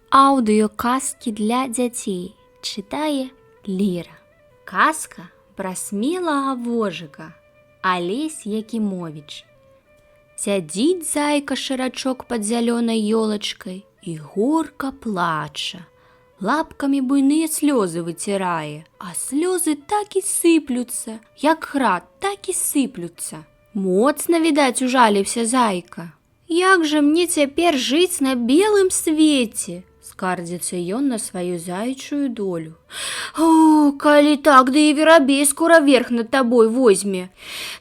Аудыёказкі для дзяцей чытае Ліра. Казка пра смелага вожыка. Алесь Якімовіч. Сядзіць зайка-шарачок пад зялёнай ёлачкай і горка плача. Лапкамі буйныя слёзы выцірае, а слёзы так і сыплюцца, як град, так і сыплюцца. Моцна, відаць, ужаліўся зайка. Як жа мне цяпер жыць на белым свеце? Скардзіцца ён на сваю зайчую долю. О, калі так, ды і верабей скора верх над табой возьме.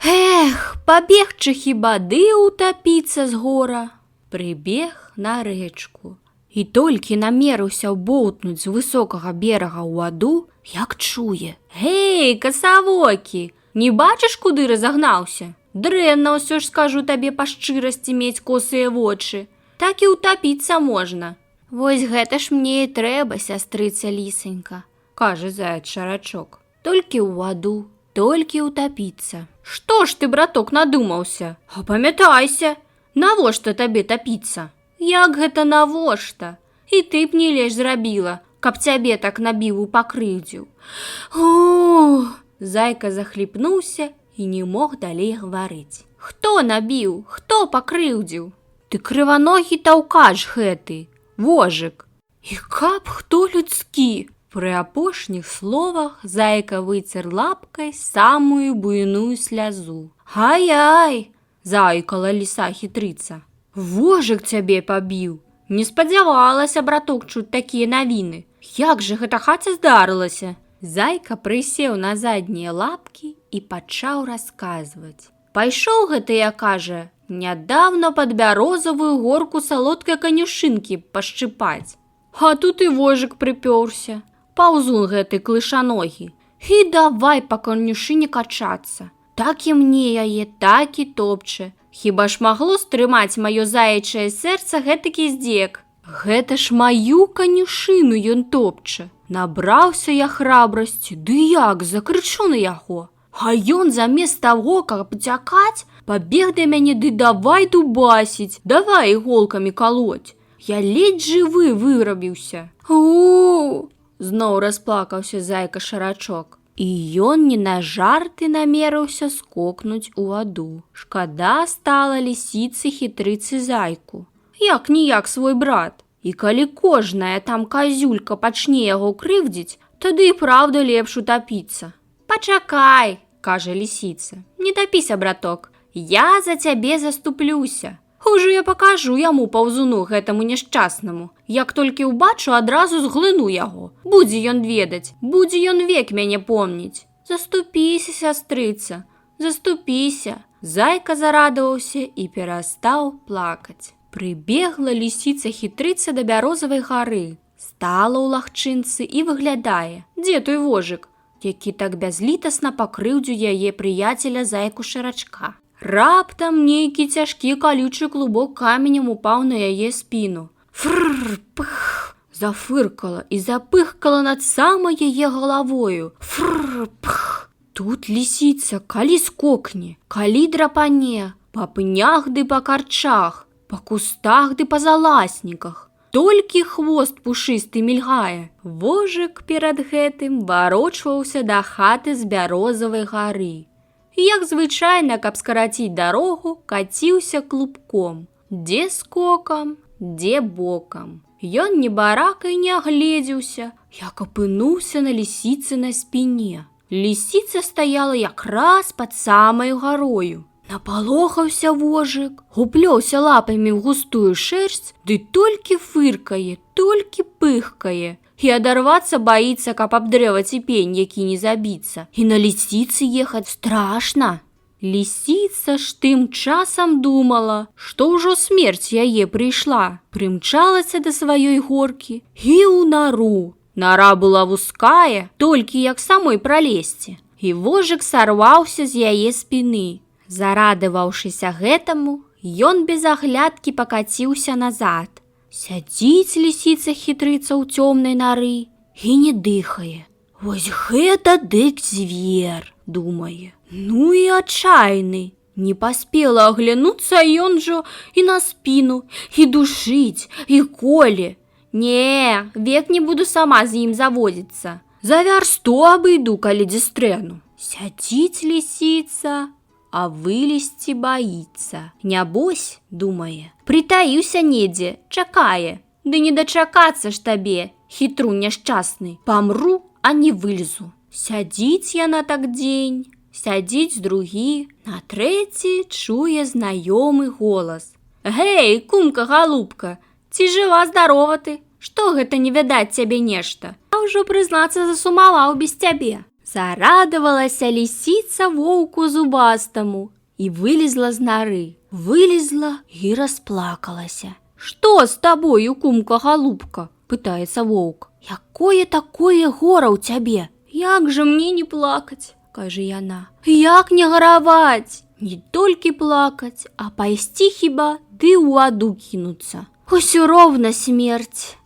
Эх, пабегчы хіба ды утапіцца з гора. Прыбег на рэчку і толькі намерыўся ўбоўтнуць з высокага берага ў ваду, як чуе. Гей, касавокі, не бачыш, куды разагнаўся? Дрэнна ўсё ж, скажу табе па шчырасці, мець косыя вочы. Так і утапіцца можна. Вось гэта ж мне і трэба, сястрыца лісенька, кажа заяц-шарачок. Толькі ў ваду, толькі утапіцца. Што ж ты, браток, надумаўся? Апамятайся, навошта табе тапіцца? Як гэта навошта? І ты б не леш зрабіла, каб цябе так набіў і пакрыўдзіў. О! Зайка захліпнуўся і не мог далей гаварыць. Хто набіў? Хто пакрыўдзіў? Ты крываногі таўкач гэты, вожык. І каб хто людскі. Пры апошніх словах зайка выцер лапкай самую буйную слязу. Ай-ай, заікала ліса-хітрыца. Вожык цябе пабіў. Не спадзявалася, браток, чуць такія навіны. Як жа гэта хаце здарылася? Зайка прысеў на заднія лапкі і пачаў расказваць. Пайшоў гэта, я, кажа, нядаўна пад бярозавую горку салодкай канюшынкі пашчыпаць. А тут і вожык прыпёрся, паўзун гэты клышаногі. І давай па канюшыне качацца. Так і мне яе, так і топча. Хіба ж магло стрымаць маё заячае сэрца гэтакі здзек? Гэта ж маю канюшыну ён топча. Набраўся я храбрасці, ды як, закрычу на яго. А ён замест таго, каб уцякаць, пабег да мяне ды давай дубасіць, давай іголкамі калоць. Я ледзь жывы вырабіўся. У! Зноў расплакаўся зайка-шарачок. І ён не на жарты намерыўся скокнуць у ваду. Шкада стала лісіцы-хітрыцы зайку. Як-ніяк свой брат. І калі кожная там казюлька пачне яго крыўдзіць, тады і праўда лепш утапіцца. Пачакай, кажа лісіца, не тапіся, браток, я за цябе заступлюся. Ужо я пакажу яму паўзуну гэтаму няшчаснаму. Як толькі ўбачу, адразу зглыну яго. Будзе ён ведаць, будзе ён век мяне помніць. Заступіся, сястрыца, заступіся. Зайка зарадаваўся і перастаў плакаць. Прыбегла лісіца-хітрыца да бярозавай гары, стала ў лагчынцы і выглядае, дзе той вожык, які так бязлітасна пакрыўдзіў яе прыяцеля зайку-шарачка. Раптам нейкі цяжкі калючы клубок каменем упаў на яе спіну. Фрр-пх! Зафыркала і запыхкала над самай яе галавою. Фрр-пх! Тут лісіца калі скокне, калі драпане, па пнях ды па карчах, па кустах ды па заласніках. Толькі хвост пушысты мільгае. Вожык перад гэтым варочваўся да хаты з бярозавай гары. Як звычайна, каб скараціць дарогу, каціўся клубком. Дзе скокам, дзе бокам. Ён ні баракай не агледзеўся, як апынуўся на лісіцы на спіне. Лісіца стаяла якраз пад самай гарою. Напалохаўся вожык, уплёўся лапамі ў густую шэрсць, ды толькі фыркае, толькі пыхкае. І адарвацца баіцца, каб аб дрэва ці пень, які не забіцца. І на лісіцы ехаць страшна. Лісіца ж тым часам думала, што ўжо смерць яе прыйшла. Прымчалася да сваёй горкі і ў нару. Нара была вузкая, толькі як самой пралезці. І вожык сарваўся з яе спіны. Зарадаваўшыся гэтаму, ён без аглядкі пакаціўся назад. Сядзіць лісіца-хітрыца ў цёмнай нары і не дыхае. Вось гэта дык звер, думае. Ну і адчайны. Не паспела аглянуцца ён жо і на спіну, і душыць, і коле. Не, век не буду сама з ім заводзіцца. За вярсту абыйду, калі дзе стрэну. Сядзіць лісіца, а вылезці баіцца. Нябось, думае, прытаіўся недзе, чакае. Ды не дачакацца ж табе, хітрун няшчасны. Памру, а не вылезу. Сядзіць яна так дзень, сядзіць другі, на трэці чуе знаёмы голас. Гэй, кумка-галубка, ці жыва-здарова ты? Што гэта не відаць цябе нешта? А ўжо, прызнацца, засумаваў без цябе. Зарадавалася лісіца воўку зубастаму і вылезла з нары. Вылезла і расплакалася. Што з табою, кумка-галубка? Пытаецца воўк. Якое такое гора ў цябе? Як жа мне не плакаць? Кажа яна. Як не гараваць? Не толькі плакаць, а пайсці хіба ды ў ваду кінуцца. Усё роўна смерць.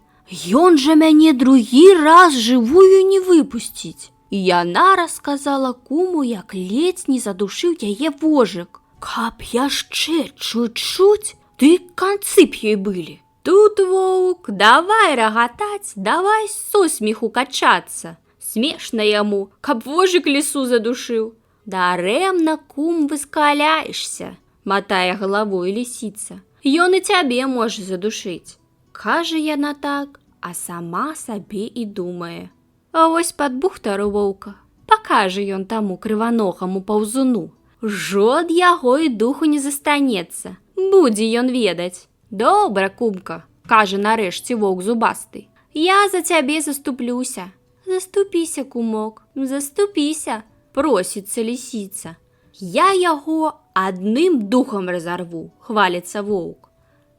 Ён жа мяне другі раз жывую не выпусціць. І яна расказала куму, як ледзь не задушыў яе вожык. Каб яшчэ чуть-чуть, ды канцы б ёй былі. Тут воўк давай рагатаць, давай со смеху качацца. Смешна яму, каб вожык лісу задушыў. Дарэмна, кум, выскаляешся, матае галавой лісіца. Ён і цябе можа задушыць. Кажа яна так, а сама сабе і думае. А вось пад бухтару воўка пакажа ён таму крываногаму паўзуну. Жод яго і духу не застанецца. Будзе ён ведаць. Добра, кумка, кажа нарэшце воўк зубасты. Я за цябе заступлюся. Заступіся, кумок, заступіся, просіцца лісіца. Я яго адным духам разарву, хваліцца воўк.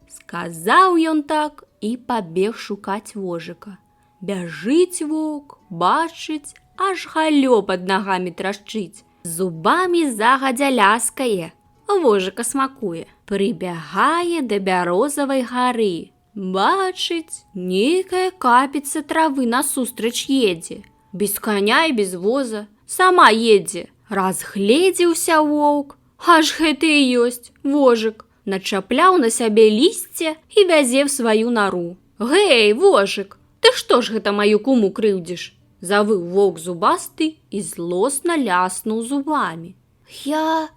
Сказаў ён так і пабег шукаць вожыка. Бяжыць воўк, бачыць, аж галлё пад нагамі трашчыць. Зубамі загадзя ляскае, вожыка смакуе. Прыбягае да бярозавай гары. Бачыць, нейкая капіца травы насустрач едзе. Без каня і без воза, сама едзе. Разгледзеўся воўк, аж гэта і ёсць вожык. Начапляў на сябе лісце і вязе в сваю нару. Гэй, вожык, ты што ж гэта маю куму крыўдзіш? Завыў воўк зубасты і злосна ляснуў зубамі. Я...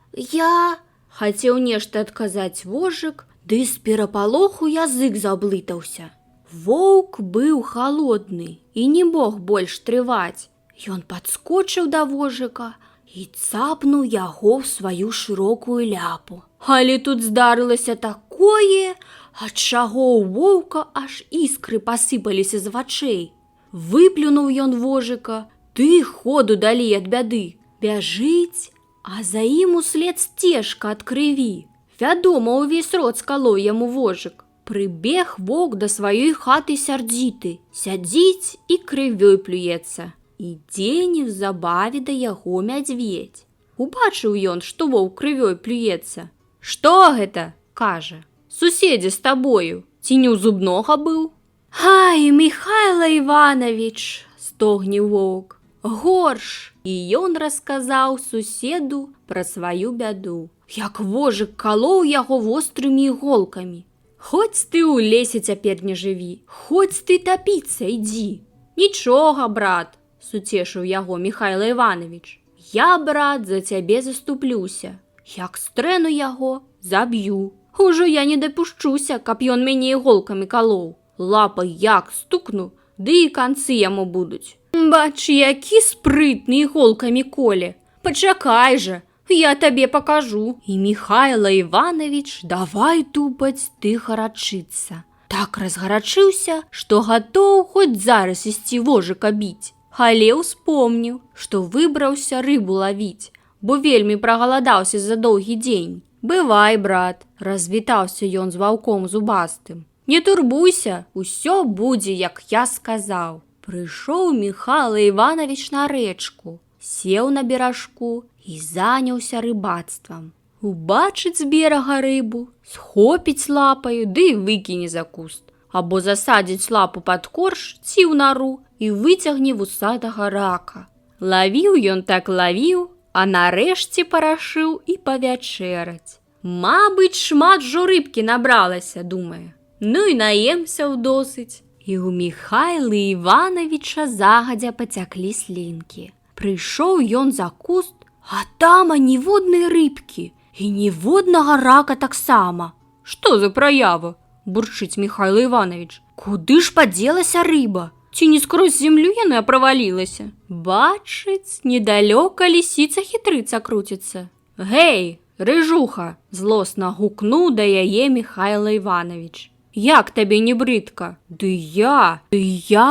Хацеў нешта адказаць вожык, ды з перапалоху язык заблытаўся. Воўк быў халодны і не мог больш трываць. Ён падскочыў да вожыка і цапнуў яго ў сваю шырокую ляпу. Але тут здарылася такое, ад чаго ў воўка аж іскры пасыпаліся з вачэй. Выплюнуў ён вожыка, ты ходу далей ад бяды. Бяжыць, а за ім услед сцежка ад крыві. Вядома, увесь рот скалоў яму вожык. Прыбег воўк да сваёй хаты сярдзіты, сядзіць і крывёй плюецца. Ідзе неўзабаве да яго мядзведзь. Убачыў ён, што воўк крывёй плюецца. Што гэта? Кажа. Суседзе з табою, ці не ў зубнога быў? Ай, Міхайла Іванович, стогне воўк, горш. І ён расказаў суседу пра сваю бяду. Як вожык калоў яго вострымі іголкамі. Хоць ты ў лесе цяпер не жыві, хоць ты тапіцца ідзі. Нічога, брат, суцешыў яго Міхайла Іванович. Я, брат, за цябе заступлюся. Як стрэну яго, заб'ю. Ужо я не дапушчуся, каб ён мяне іголкамі калоў. Лапай як стукну, ды і канцы яму будуць. Бач, які спрытны іголкамі коле. Пачакай жа, я табе пакажу. І Міхайла Іванович давай тупаць ды гарачыцца. Так разгарачыўся, што гатоў хоць зараз ісці вожыка біць. Але ўспомніў, што выбраўся рыбу лавіць, бо вельмі прагаладаўся за доўгі дзень. Бывай, брат, развітаўся ён з ваўком зубастым. Не турбуйся, усё будзе, як я сказаў. Прыйшоў Міхайла Іванович на рэчку, сеў на беражку і заняўся рыбацтвам. Убачыць з берага рыбу, схопіць лапаю, ды выкіне за куст. Або засадзіць лапу пад корч ці ў нару і выцягне вусатага рака. Лавіў ён так лавіў, а нарэшце парашыў і павячэраць. Мабыць, шмат жо рыбкі набралася, думае. Ну і наемся ўдосыць. І ў Міхайла Івановича загадзя пацяклі слінкі. Прыйшоў ён за куст, а там аніводнай рыбкі і ніводнага рака таксама. Што за праява? Бурчыць Міхайла Іванович. Куды ж падзелася рыба? Ці не скрозь зямлю яна правалілася? Бачыць, недалёка лісіца-хітрыца круціцца. Гей, рыжуха! Злосна гукнуў да яе Міхайла Іванович. Як табе не брыдка? Ды я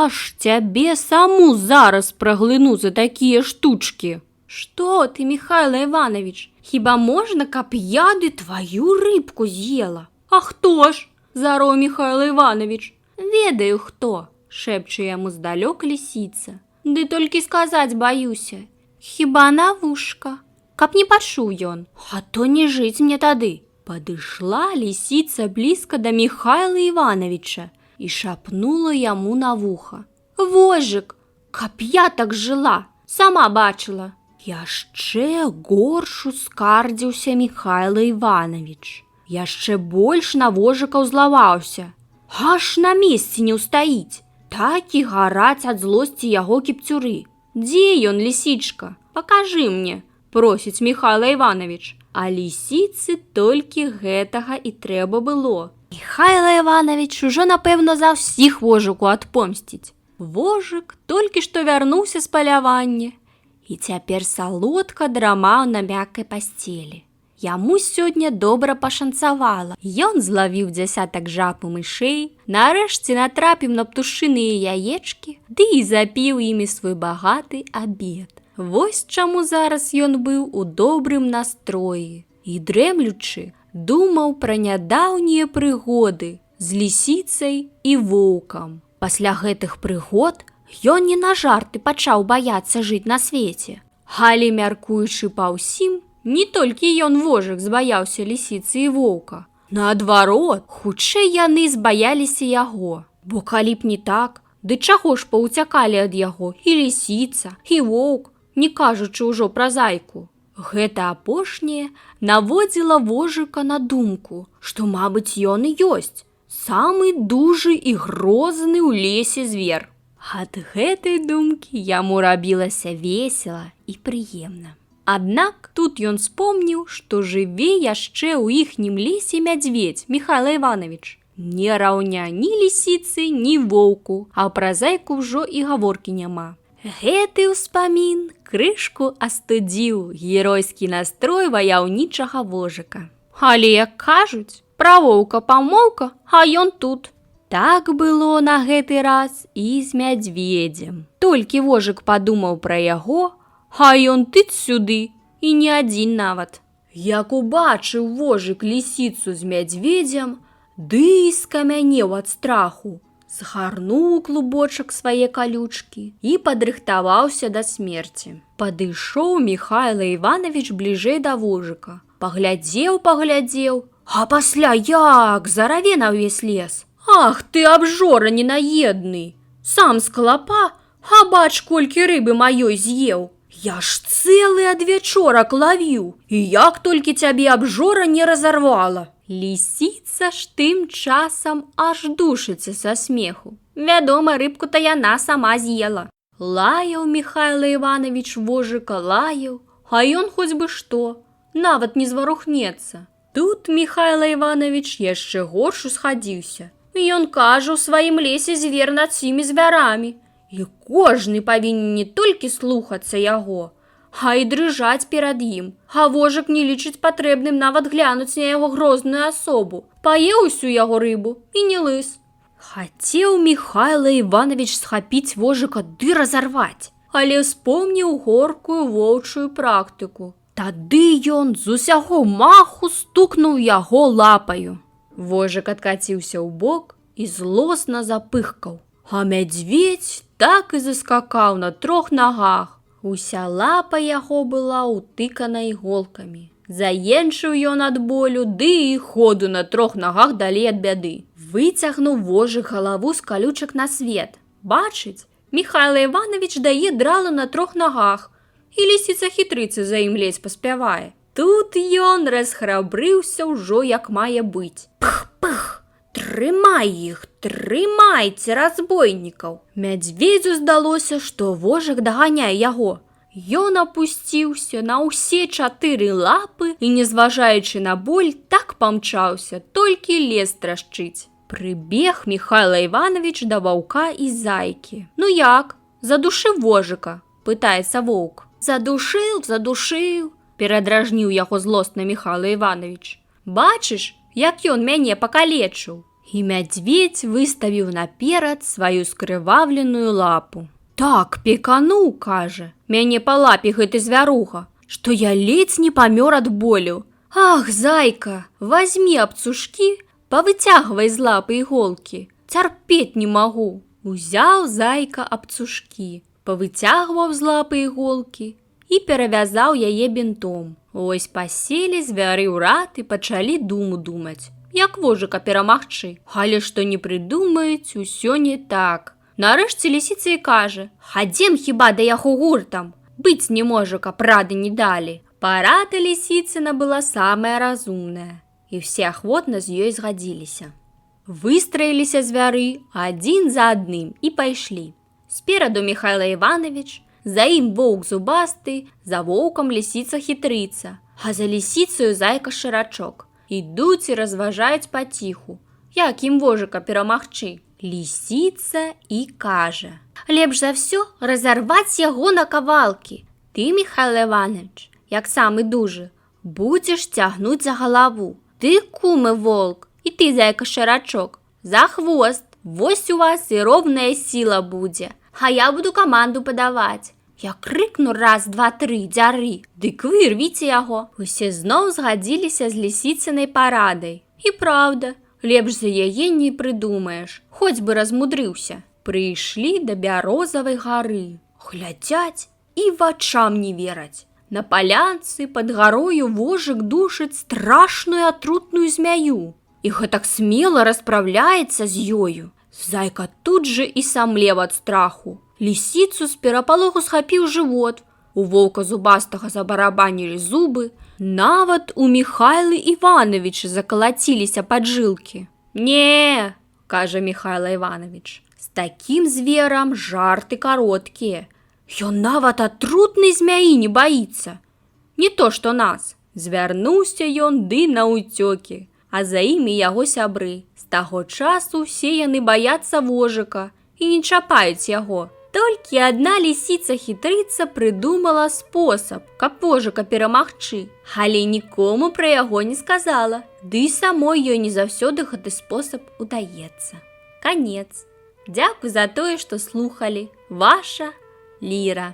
ж цябе саму зараз праглыну за такія штучкі. Што ты, Міхайла Іванович, хіба можна, каб я ды тваю рыбку з'ела? А хто ж? Зароў Міхайла Іванович. Ведаю хто, шэпче яму здалёк лісіца. Ды толькі сказаць баюся. Хіба на вушка, каб не пачуў ён, а то не жыць мне тады. Падышла лісіца блізка да Міхайла Івановича і шапнула яму на вуха. Вожык, каб я так жыла, сама бачыла. Яшчэ горш ускардзіўся Міхайла Іванович. Яшчэ больш на вожыка ўзлаваўся. Аж на месцы не ўстаіць. Так і гараць ад злосці яго кіпцюры. Дзе ён, лісічка? Пакажы мне, просіць Міхайла Іванович. А лісіцы толькі гэтага і трэба было. Міхайла Іванович ужо, напэўна, за ўсіх вожыку адпомсціць. Вожык толькі што вярнуўся з палявання і цяпер салодка драмаў на мяккай пасцелі. Яму сёння добра пашанцавала. Ён злавіў дзясятак жаб і мышэй, нарэшце натрапіў на птушыныя яечкі, ды і запіў імі свой багаты абед. Вось чаму зараз ён быў у добрым настроі і, дрэмлючы, думаў пра нядаўнія прыгоды з лісіцай і воўкам. Пасля гэтых прыгод ён не на жарты пачаў баяцца жыць на свеце. Але, мяркуючы па ўсім, не толькі ён, вожык, збаяўся лісіцы і воўка. Наадварот, хутчэй яны збаяліся яго. Бо калі б не так, ды чаго ж паўцякалі ад яго і лісіца, і воўк, не кажучы ўжо пра зайку. Гэта апошняе наводзіла вожыка на думку, што, мабыць, ён і ёсць самы дужы і грозны ў лесе звер. Ад гэтай думкі яму рабілася весела і прыемна. Аднак тут ён спомніў, што жыве яшчэ ў іхнім лесе мядзведзь Міхайла Іванович. Не раўня ні лісіцы, ні воўку, а пра зайку ўжо і гаворкі няма. Гэты ўспамін крышку астудзіў геройскі настрой ваяўнічага вожыка. Але, як кажуць, пра воўка памоўка, а ён тут. Так было на гэты раз і з мядзведзем. Толькі вожык падумаў пра яго, а ён тыц сюды, і не адзін нават. Як убачыў вожык лісіцу з мядзведзем, ды і скамянеў ад страху. Згарнуў клубочак свае калючкі і падрыхтаваўся да смерці. Падышоў Міхайла Іванович бліжэй да вожыка. Паглядзеў, а пасля як зараве на ўвесь лес. Ах ты, абжора ненаедны! Сам з клапа, а бач, колькі рыбы маёй з'еў. Я ж цэлы адвячорак лавіў, і як толькі цябе абжора не разарвала. Лісіца ж тым часам аж душыцца са смеху. Вядома, рыбку-то яна сама з'ела. Лаяў Міхайла Іванович вожыка, лаяў, а ён хоць бы што, нават не зварухнецца. Тут Міхайла Іванович яшчэ горш усхадзіўся. Ён кажа, у сваім лесе звер над сімі звярамі, і кожны павінен не толькі слухацца яго, а і дрыжаць перад ім, а вожык не лічыць патрэбным нават глянуць на яго грозную асобу. Паеў усю яго рыбу і не лыс. Хацеў Міхайла Іванович схапіць вожыка ды разарваць, але успомніў горкую воўчую практыку. Тады ён з усяго маху стукнуў яго лапаю. Вожык адкаціўся ў бок і злосна запыхкаў, а мядзведзь так і заскакаў на 3 нагах. Уся лапа яго была ўтыкана іголкамі. Заенчыў ён ад болю, ды і ходу на 3 нагах далей ад бяды. Выцягнуў вожык галаву з калючак на свет. Бачыць, Міхайла Іванович дае дралу на 3 нагах, і лісіца-хітрыца за ім ледзь паспявае. Тут ён расхрабрыўся ўжо як мае быць. Пых-пых, Трымай іх, трымайце разбойнікаў. Мядзведзю здалося, што вожык даганяе яго. Ён апусціўся на ўсе 4 лапы і, не зважаючы на боль, так памчаўся, толькі лес трашчыць. Прыбег Міхайла Іванович да ваўка і зайкі. «Ну як, задушыў вожыка?» – пытаецца воўк. Задушыў, перадражніў яго злосна Міхайла Іванович. «Бачыш, як ён мяне пакалечыў?» І мядзведзь выставіў наперад сваю скрываўленую лапу. «Так пекануў, – кажа, – мяне па лапе гэты звяруга, што я ледзь не памёр ад болю. Ах, зайка, вазьмі абцушкі, павыцягвай з лапы іголкі, цярпець не магу». Узяў зайка абцушкі, павыцягваў з лапы іголкі і перавязаў яе бінтом. Ось паселі звяры ў рад і пачалі думаць, як вожыка перамагчы. Але што не прыдумаюць, усё не так. Нарэшце лісіца і кажа: «Хадзем хіба да яго гуртам, быць не можа, каб рады не далі». Парада лісіцына была самая разумная, і все ахвотна з ёй згадзіліся. Выстраіліся звяры адзін за адным і пайшлі. Спераду Міхайла Іванович, за ім воўк зубасты, за воўкам лісіца хітрыца, а за лісіцаю зайка Шырачок. Ідуць і разважаюць паціху, як ім вожыка перамагчы. Лісіца і кажа: «Лепш за ўсё разарваць яго на кавалкі. Ты, Міхайла Іванович, як самы дужы, будзеш цягнуць за галаву. Ты, кумы волк, і ты, зайка Шырачок, за хвост. Вось у вас і роўная сіла будзе. А я буду каманду падаваць. Я крыкну раз, два, тры, дзяры, дык вы рвіце яго». Усе зноў згадзіліся з лісіцынай парадай. І праўда, лепш за яе не прыдумаеш, хоць бы размудрыўся. Прыйшлі да бярозавай гары. Глядзяць і вачам не вераць. На палянцы пад гарою вожык душыць страшную атрутную змяю. І гэтак смела распраўляецца з ёю. Зайка тут жа і самлеў ад страху. Лісіцу з перапалоху схапіў жывот. У воўка зубастага забарабанілі зубы. Нават у Міхайлы Івановича закалаціліся паджылкі. «Не, – кажа Міхайла Іванович, – з такім зверам жарты кароткія. Ён нават атрутнай змяі не баіцца. Не то, што нас». Звярнуўся ён ды наўцёкі, а за імі яго сябры. З таго часу ўсе яны баяцца вожыка і не чапаюць яго. Толькі адна лісіца-хітрыца прыдумала спосаб, каб вожыка перамагчы, але нікому пра яго не сказала, ды і самой ёй не заўсёды гэты спосаб удаецца. Канец. Дзякуй за тое, што слухалі. Ваша Ліра.